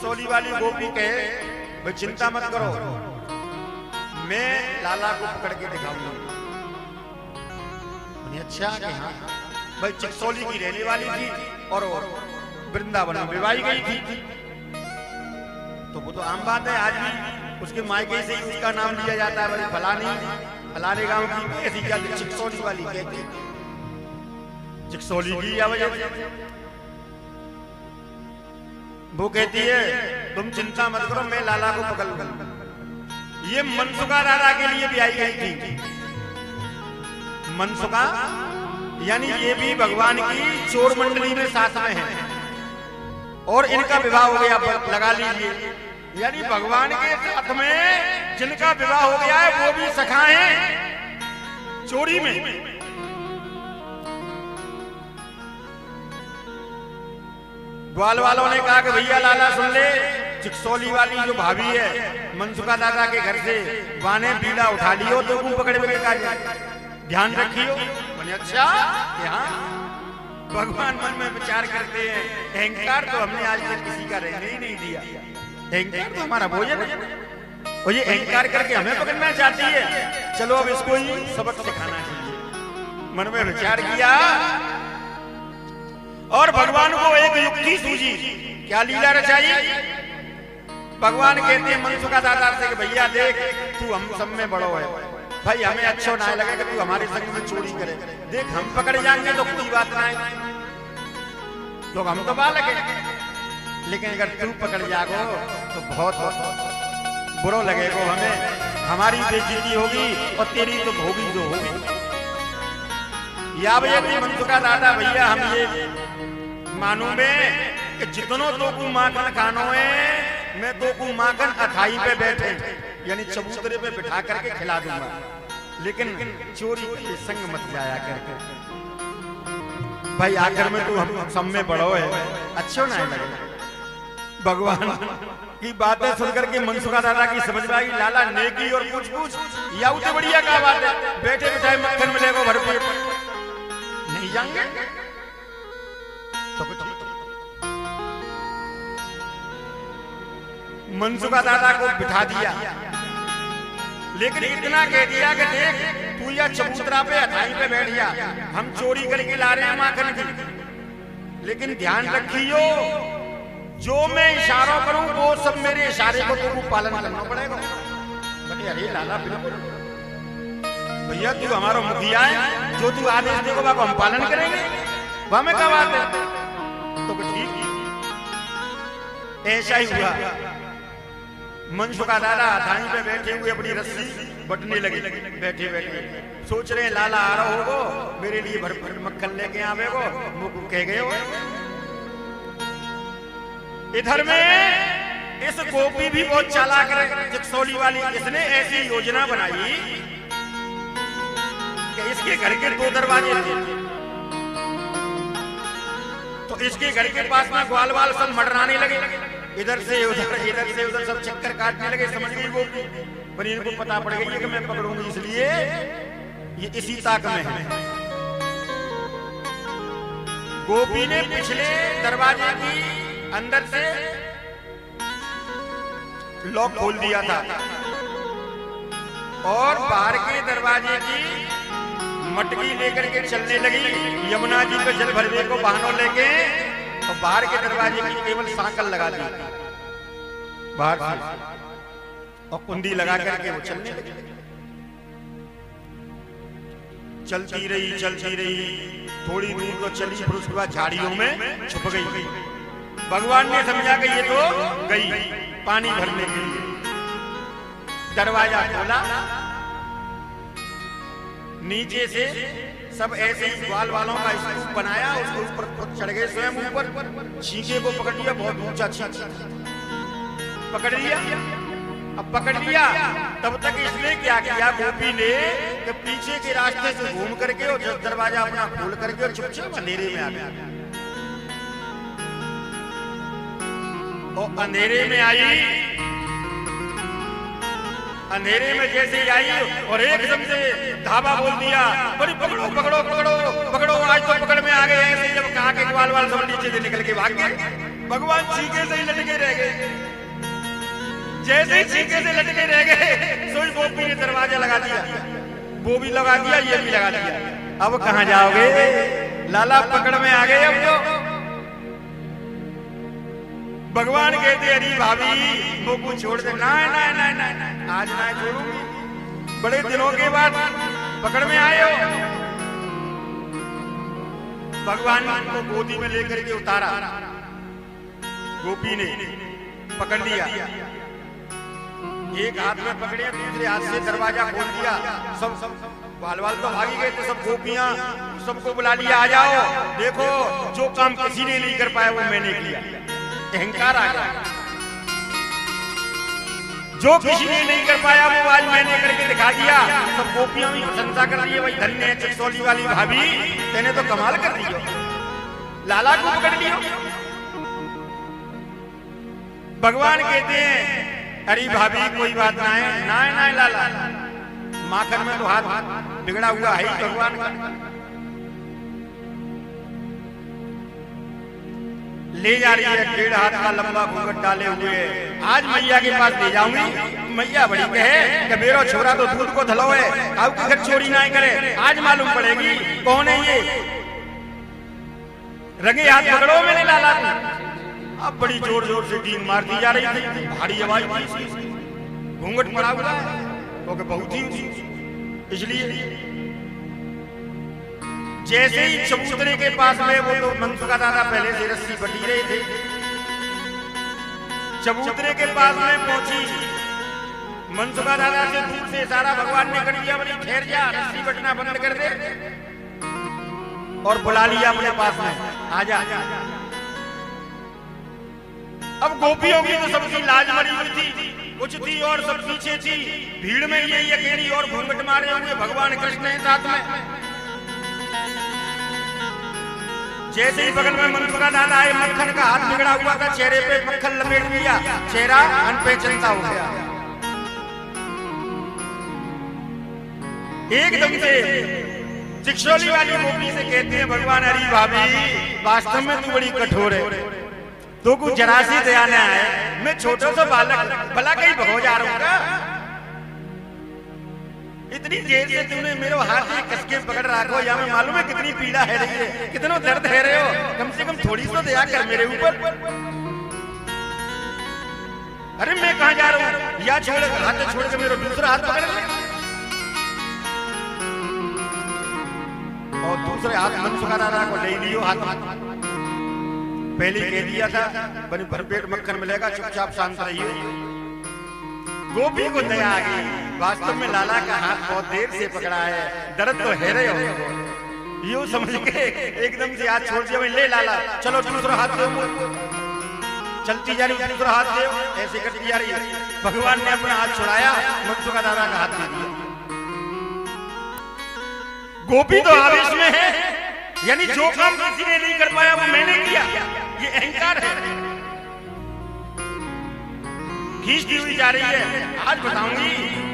चिकसौली वाली गोपी कहे भाई चिंता मत करो, मैं लाला को पकड़ के दिखाऊंगा। अच्छा कि हाँ भाई चिकसौली की रहने वाली थी और वृंदावन में विवाही गई थी, तो वो तो आम बात है, आज भी उसके मायके से ही उसका नाम लिया जाता है, भाई फलानी फलाने गांव की ऐसी क्या चिकसौली वाली कहती, चिकसौली की वजह वो कहती है तुम चिंता मत करो, मैं लाला को पकड़ लूंगा। ये मनसुखा दादा के लिए भी आई गई थी। मनसुखा यानी ये भी भगवान की चोर मंडली में साथ में है और इनका विवाह हो गया, लगा लीजिए, यानी भगवान के साथ में जिनका विवाह हो गया है वो भी सखा हैं चोरी में। ग्वाल वालों ने कहा कि भैया लाला सुन ले, चिकसौली वाली जो भाभी है मनसुखा दादा के घर से बाने पीला उठा लियो तो वो पकड़े हुए का ध्यान रखियो। बोले अच्छा हाँ, भगवान मन में विचार करते हैं, अहंकार तो हमने आज तक किसी का रहने ही नहीं दिया, अहंकार तो हमारा भोजन है और ये अहंकार करके हमें पकड़ना चाहती है, चलो अब इसको ही सबक सिखाना चाहिए। मन में विचार किया और भगवान को एक युक्ति सूझी। क्या लीला रचाई? भगवान कहते हैं मनसुखा दादा से कि भैया देख तू हम सब में बड़ो है भाई, हमें अच्छा ना लगे कि तू हमारे संग में चोरी करे, देख हम पकड़ जाएंगे तो कोई बात ना है, तो हम तो बालक है, लेकिन अगर तू पकड़ जाओ तो बहुत बुरा लगेगा हमें, हमारी बेइज्जती होगी और तेरी तो भोगी जो होगी। या भैया मनसुखा दादा भैया हम ये मानू में कि जितनों तो को माखन खानो है मैं तो को माखन अथाई पे बैठे यानी चबूतरे पे बिठा करके खिला दूंगा, लेकिन चोरी के संग मत जाया करके भाई, आखिर में तू हम सब में बड़ो है, अच्छा ना लगे। भगवान की बातें सुन करके मनसुखा दादा की समझ में आई लाला नेकी और पूछ पूछ या उसे बढ़िया क्या बात है, बैठे बिठाए मक्खन मिलेगा भरपूर, नहीं जाएंगे तो कुछ। मनसुखा दादा को बिठा दिया, लेकिन इतना कह दिया कि देख तू या चबूतरा पे अथाई पे बैठ जा, हम चोरी करके ला रहे हैं माखन की, लेकिन ध्यान रखियो जो मैं इशारों करूं वो सब मेरे इशारे को तुमको पालन करना पड़ेगा। बोले अरे लाला बिल्कुल भैया तू हमारा मुखिया है, जो तू आदेश देगा वो हम पालन करेंगे, वह में क्या बात है, तो ठीक ऐसा ही हुआ। मनसुखा दादा अथाई पे बैठे हुए अपनी रस्सी बटने लगे, बैठे बैठे सोच रहे हैं लाला आ रहा होगो मेरे लिए भर मक्खन लेके आवेगो, मुझको कह गए हो। इधर में इस गोपी भी बहुत चालाक है चिकसौली वाली, इसने ऐसी योजना बनाई कि इसके घर के 2 दरवाजे थे, तो इसके घर के पास में ग्वाल वाल सब मडराने लगे, इधर से उधर सब चक्कर काटने लगे। समझ गई वो, पर इनको पता पड़ गई कि मैं पकड़ूंगी, इसलिए ये इसी ताक में है। गोपी ने पिछले दरवाजे की अंदर से लॉक खोल दिया था और बाहर के दरवाजे की मटकी लेकर के चलने लगी, यमुना जी पे जल भरने को बहानों लेके, और बाहर के दरवाजे की केवल सांकल लगा दी बाहर से और कुंडी लगा करके वो चलने लगी। चलती रही थोड़ी दूर तो चली, फिर उसके बाद झाड़ियों में छुप गई। भगवान ने समझा कि ये तो गई पानी भरने के लिए, दरवाजा खोला, नीचे से सब ऐसे ही ग्वाल वालों का स्तूप बनाया, उसके ऊपर खुद चढ़ गए स्वयं ऊपर, छींके को पकड़ लिया, बहुत ऊंचा छींका पकड़ लिया। अब पकड़ लिया तब तक इसने क्या किया गोपी ने कि पीछे के रास्ते से घूम करके और दरवाजा अपना खोल करके और चुपचाप अंधेरे में आ गया। और अंधेरे में आई, अंधेरे में जैसे ही आई और एकदम से धावा बोल दिया, बड़ी पकड़ो पकड़ो पकड़ो पकड़ो, आज तो पकड़ में आ गए। ऐसे जब कहा के ग्वाल वाल सब नीचे से निकल के भाग गए। भगवान छीके से ही लटके रह गए। जैसे ही छीके से लटके रह गए सोई गोपी ने दरवाजा लगा दिया, वो भी लगा दिया, ये भी लगा दिया। अब कहां जाओगे? लाला पकड़ में आ गए। अब तो भगवान कहते अरे भाभी वो को छोड़ दे। ना ना ना ना आज ना छोड़ूंगी, बड़े दिनों के बाद पकड़ में आए हो। भगवान को गोदी में लेकर के उतारा, गोपी ने पकड़ लिया, एक हाथ में पकड़े, दूसरे हाथ से दरवाजा खोल दिया। सब बाल बाल तो भागी गए थे, सब गोपियां सबको बुला लिया, आ जाओ देखो जो काम किसी ने नहीं कर पाया वो मैंने किया। अहंकार आ गया, जो किसी ने नहीं कर पाया वो आज मैंने करके दिखा दिया। सब गोपियां भी प्रशंसा कर रही है, भाई धन्य है चिकसौली वाली भाभी, तेने तो कमाल कर दियो, लाला को पकड़ लियो। भगवान कहते हैं अरे भाभी कोई बात ना है, ना है ना है लाला, माखन में तो हाथ बिगड़ा हुआ है ही भगवान का। ले जा रही है, 1.5 हाथ का लंबा घूंघट डाले हुए, आज मैया के पास ले जाऊंगी। मैया बड़ी कहे कि मेरा छोरा तो दूध को धलो है, अब की घर चोरी ना करे, आज मालूम पड़ेगी कौन है ये। रंगे हाथ पकड़ो मैंने लाला को। अब बड़ी जोर जोर से डींग मारती जा रही थी, भारी आवाज थी, घूंघट पड़ा हुआ है क्योंकि बहुत ही, इसलिए जैसे ही चबूतरे के पास में वो तो मनसुखा दादा पहले से रस्सी बटी रहे थे, चबूतरे के पास में पहुंची, मनसुखा दादा से दूर से इशारा भगवान ने कर दिया, बोले ठहर जा, रस्सी बटना बंद कर दे, और बुला लिया अपने पास में, आजा। अब गोपियों की तो सबकी लाज मरी हुई थी, कुछ थी और सब पीछे थी, भीड़ में ये अकेली और घूंघट मारे हुए भगवान कृष्ण है साथ में। जैसे ही बगल में मनसुखा दादा आए, मक्खन का हाथ बिगड़ा हुआ था, चेहरे पे मक्खन लपेट दिया, चेहरा अनपहचानता हो गया। एकदम से चिकसौली वाली गोपी से कहते हैं भगवान अरे भाभी वास्तव में तू बड़ी कठोर है, तो कुछ जरा सी दया न आए, मैं छोटा सा बालक भला कहीं भगो जा रहा हूँ, इतनी देर से तूने मेरे हाथ में कसके पकड़ रखो, या मैं मालूम है कितनी पीड़ा है रही है, कितना दर्द है रहे हो, कम से कम थोड़ी सी दया कर मेरे ऊपर। अरे मैं कहां जा रहा हूँ, या छोड़ हाथ छोड़ के मेरा दूसरा हाथ पकड़ ले, और दूसरे हाथ मनसुखा दादा को ले लियो हाथ। पहले कह दिया था बनी भरपेट मक्खन मिलेगा, चुपचाप शांत रहिए। गोपी को दया आ गई, वास्तव में लाला का हाथ बहुत देर से पकड़ा है, दर्द तो है रहे हो, यूं समझ के एकदम से हाथ छोड़ दिया, ले लाला चलो दूसरा हाथ दो, चलती जा रही दूसरा हाथ दो, ऐसे करती जा रही है। भगवान ने अपना हाथ छुड़ाया, मनसुखा दादा का हाथ दे दिया। गोपी तो आवेश में है, यानी जो काम किसी ने नहीं कर पाया वो मैंने किया, ये अहंकार है, खींचती हुई जा रही है। आज बताऊंगी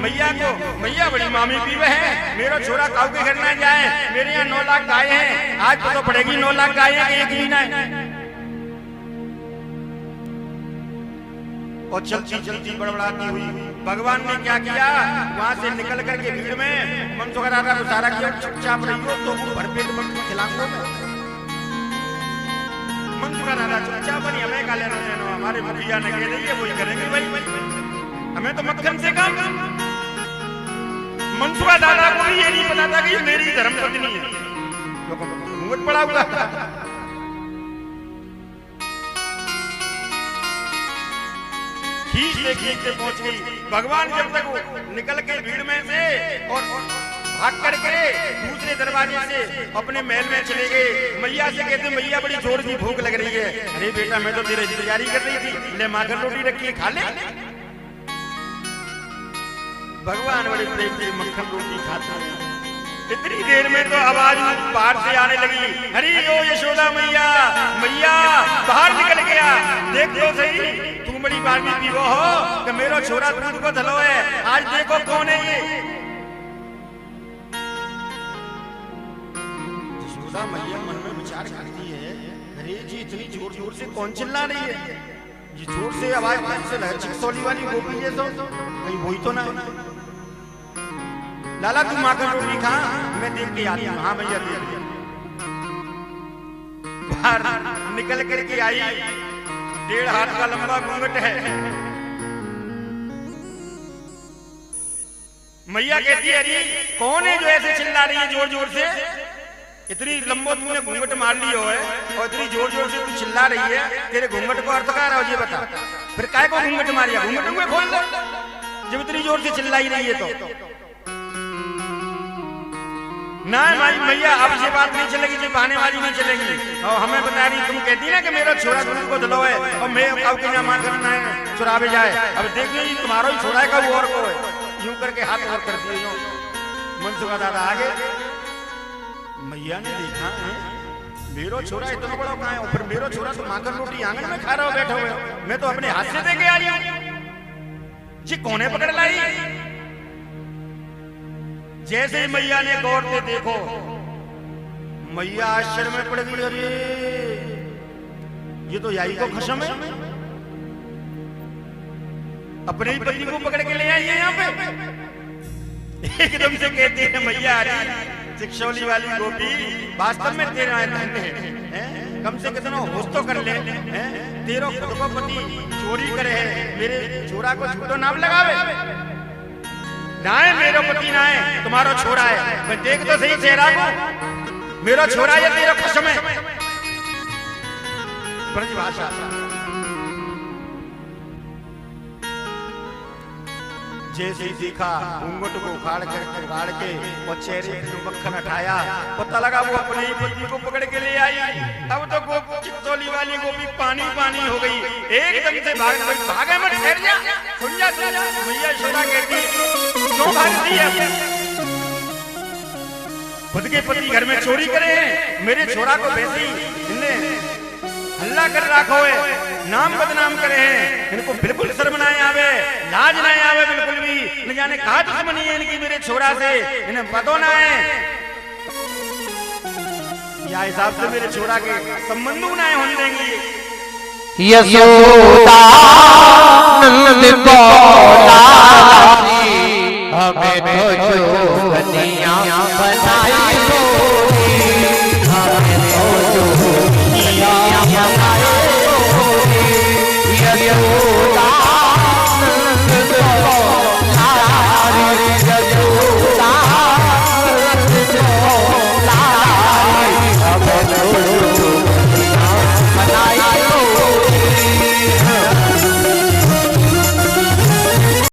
मैया को, मैया बड़ी मामी पीवे है, मेरा छोरा काऊ के घर ना जाए, मेरे यहाँ 9 लाख गाय हैं, आज तो पड़ेगी 9 लाख गाय है, एक भी ना है। और चलती चलती बड़बड़ाती हुई भगवान ने क्या किया, वहां से निकल करके भीड़ में मनसुखा दादा को इशारा किया, चुपचाप रहियो तो भरपेट मक्खन खिलाऊंगा मैं। मनसुखा दादा चुपचाप बनी, हमें का लेना देना, हमारे मुखिया ने कह रही है वही करेंगे भाई, हमें तो मक्खन से काम। मनसुखा दादा को भी ये नहीं पता था कि ये मेरी धर्मपत्नी है, घूंघट पड़ा हुआ था। खींचते खींचते पहुंच गई। भगवान जब तक निकल के भीड़ में से और भाग करके दूसरे दरवाजे से अपने महल में चले गए। मैया से कहते मैया बड़ी जोर की भूख लग रही है। अरे बेटा मैं तो तेरी तैयारी कर रही थी, ले माखन रोटी रखी है खा ले। भगवान बड़े प्रेम से मक्खन रोटी खाते हैं। इतनी देर में तो आवाज बाहर से आने लगी, हरी ओ यशोदा मैया, मैया बाहर निकल गया, देख लो सही तू बड़ी बामी पीवो हो कि मेरा छोरा दूध को धलो है, आज देखो कौन है ये। यशोदा मैया मन में विचार करती है, अरे जी इतनी जोर जोर से कौन चिल्ला रही है? ये जोर से आवाज से चिकसौली वाली गोपी ये तो कहीं वही तो ना। लाला तू माखन रोटी खा, मैं देख के आती हूँ। हाँ भैया देख। बाहर निकल करके आई, 1.5 हाथ का लंबा घूंघट है। मैया कहती है अरे कौन है जो ऐसे चिल्ला रही है जोर जोर से? इतनी लंबो तूने घूंघट मार ली हो है और इतनी जोर जोर से तू चिल्ला रही है, तेरे घूंघट को अर्थ क्या है ये बता। फिर काय को घूंघट मारिया? घूंघट में खोल दो जब इतनी जोर से चिल्लाई रही है तो। ना भाई भैया अब ये बात नहीं चलेगी, जो बहाने वाली नहीं चलेगी। और हमें बता रही तुम कहती ना कि मेरा छोरा तुमको दिलो है और मैं अब के ना मान करना है चुरावे जाए। अब देखिए जी तुम्हारा ही छोरा है का वो और को है। यूं करके हाथ और कर दिए यूं। मनसुखा दादा आगे। मैया ने देखा मेरो छोरा इतना बड़ा कहाँ है? और फिर मेरो छोरा तो माखन रोटी आंगन में खा रहा हो बैठे हुए। मैं तो अपने हाथ से दे के आई हूं। जी कौन है पकड़ लाई? जैसे ही मैया ने गौर से देखो, मैया आश्चर्य में पड़ गई। अरे ये तो याई को खसम है, अपने ही पति को पकड़ के ले आई है यहाँ पे। एकदम से कहते हैं मैया अरे चिकसौली वाली गोपी वास्तव में तेरा धन्य है। कम से कितना होश तो कर ले। तेरो खुद को पति चोरी करे है, मेरे छोरा को झूठो नाम लगावे ना है। मेरो पति ना है, तुम्हारा छोरा है। मैं देख तो सही चेहरा को, मेरा छोरा है तेरा खसम है। ब्रजभाषा जैसे ही देखा घूंघट को उखाड़ के और चेहरे पे मक्खन हटाया, पता लगा वो अपने ही पति को पकड़ के ले आई। अब तो चिकसौली वाली गोपी पानी पानी हो गई। एकदम से भागे मत, ठहर जा, सुन जा। मैया यशोदा कहती क्यों भागती है? खुद के पति घर में चोरी करे हैं, मेरे छोरा को वैसे ही इनने हल्ला कर रखो है, नाम बदनाम करे हैं। इनको बिल्कुल शर्म ना आवे, लाज ना आवे बिल्कुल भी। न जाने कहा दुश्मनी है इनकी मेरे छोरा से, इन्हें पता ना है या हिसाब से मेरे छोरा के संबंध ना होने देंगे। यशोदा नंद को लाली हमें